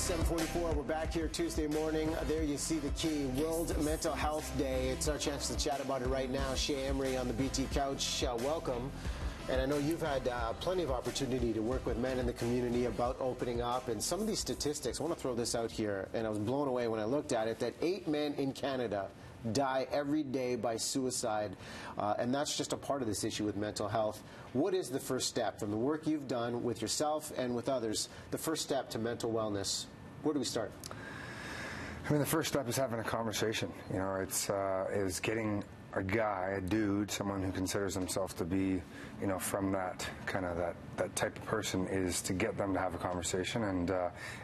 7:44. We're back here Tuesday morning. There you see the key, World Mental Health Day. It's our chance to chat about it right now. Shea Emery on the BT Couch. Welcome. And I know you've had plenty of opportunity to work with men in the community about opening up. And some of these statistics, I want to throw this out here, and I was blown away when I looked at it, that 8 men in Canada die every day by suicide. And that's just a part of this issue with mental health. What is the first step from the work you've done with yourself and with others, the first step to mental wellness? Where do we start? I mean, the first step is having a conversation. You know, it's is getting a guy, a dude, someone who considers himself to be, you know, from that kind of that type of person, is to get them to have a conversation. And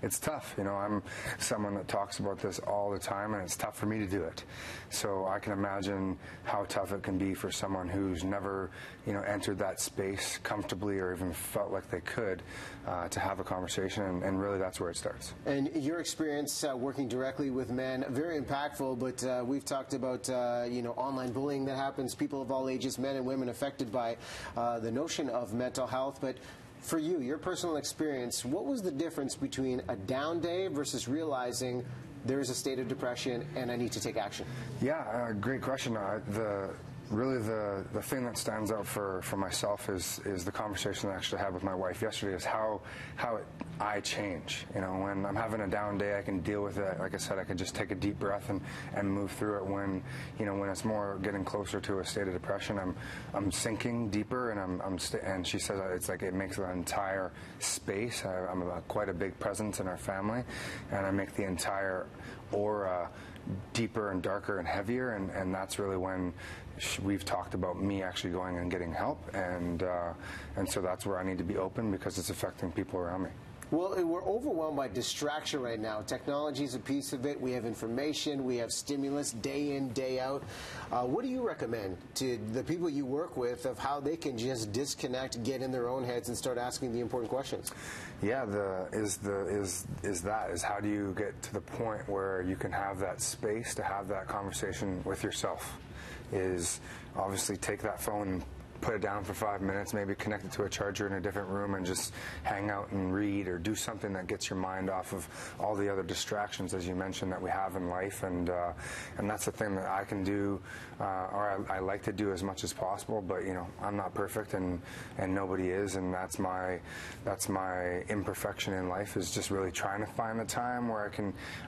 it's tough. You know, I'm someone that talks about this all the time, and it's tough for me to do it. So I can imagine how tough it can be for someone who's never, you know, entered that space comfortably or even felt like they could to have a conversation. And really, that's where it starts. And your experience working directly with men, very impactful. But we've talked about you know, online bullying that happens, people of all ages, men and women affected by the notion of mental health. But for you, your personal experience, what was the difference between a down day versus realizing there is a state of depression and I need to take action? Yeah, great question. Really, the thing that stands out for myself is the conversation I actually had with my wife yesterday, is how I change. You know, when I'm having a down day, I can deal with it. Like I said, I can just take a deep breath and move through it. When, you know, when it's more getting closer to a state of depression, I'm sinking deeper, and and she says it's like it makes the entire space. I'm quite a big presence in our family, and I make the entire aura deeper and darker and heavier, and that's really when we've talked about me actually going and getting help, and so that's where I need to be open, because it's affecting people around me. Well, we're overwhelmed by distraction right now. Technology is a piece of it. We have information. We have stimulus day in, day out. What do you recommend to the people you work with of how they can just disconnect, get in their own heads, and start asking the important questions? Yeah, how do you get to the point where you can have that space to have that conversation with yourself? Is obviously take that phone and put it down for 5 minutes, maybe connect it to a charger in a different room, and just hang out and read, or do something that gets your mind off of all the other distractions, as you mentioned, that we have in life. And that's the thing that I can do, or I like to do as much as possible. But you know, I'm not perfect, and nobody is, and that's my imperfection in life, is just really trying to find the time where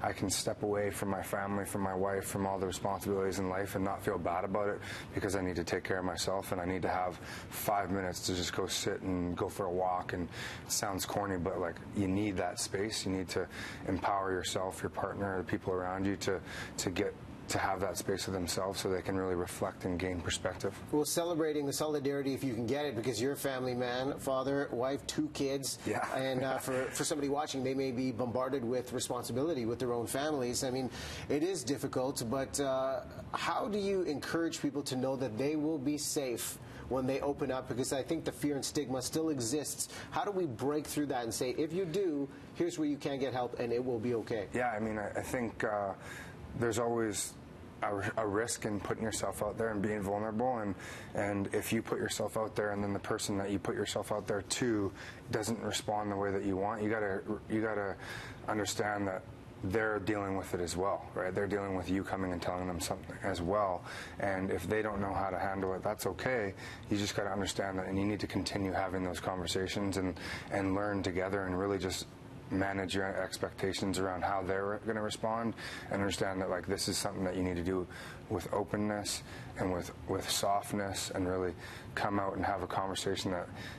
I can step away from my family, from my wife, from all the responsibilities in life, and not feel bad about it, because I need to take care of myself, and I need to have 5 minutes to just go sit and go for a walk. And it sounds corny, but like, you need that space. You need to empower yourself, your partner, the people around you to have that space of themselves, so they can really reflect and gain perspective. Well, celebrating the solidarity if you can get it, because you're a family man, father, wife, 2 kids. Yeah. And for somebody watching, they may be bombarded with responsibility with their own families. I mean, it is difficult, but how do you encourage people to know that they will be safe when they open up? Because I think the fear and stigma still exists. How do we break through that and say, if you do, here's where you can get help and it will be okay? Yeah, I mean, I think there's always a risk in putting yourself out there and being vulnerable, and if you put yourself out there and then the person that you put yourself out there to doesn't respond the way that you want, you gotta understand that they're dealing with it as well, right? They're dealing with you coming and telling them something as well. And if they don't know how to handle it, that's okay. You just got to understand that, and you need to continue having those conversations and learn together, and really just manage your expectations around how they're going to respond, and understand that, like, this is something that you need to do with openness and with softness, and really come out and have a conversation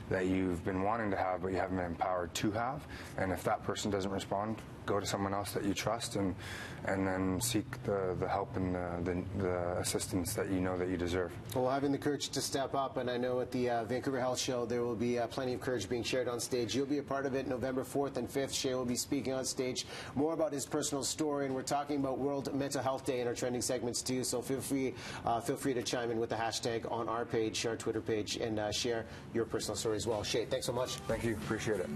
that you've been wanting to have but you haven't been empowered to have. And if that person doesn't respond, go to someone else that you trust, and then seek the help and the assistance that you know that you deserve. Well, having the courage to step up, and I know at the Vancouver Health Show there will be plenty of courage being shared on stage. You'll be a part of it November 4th and 5th. Shea will be speaking on stage more about his personal story, and we're talking about World Mental Health Day in our trending segments too, so feel free to chime in with the hashtag on our page, our Twitter page, and share your personal story as well. Shea, thanks so much. Thank you. Appreciate it.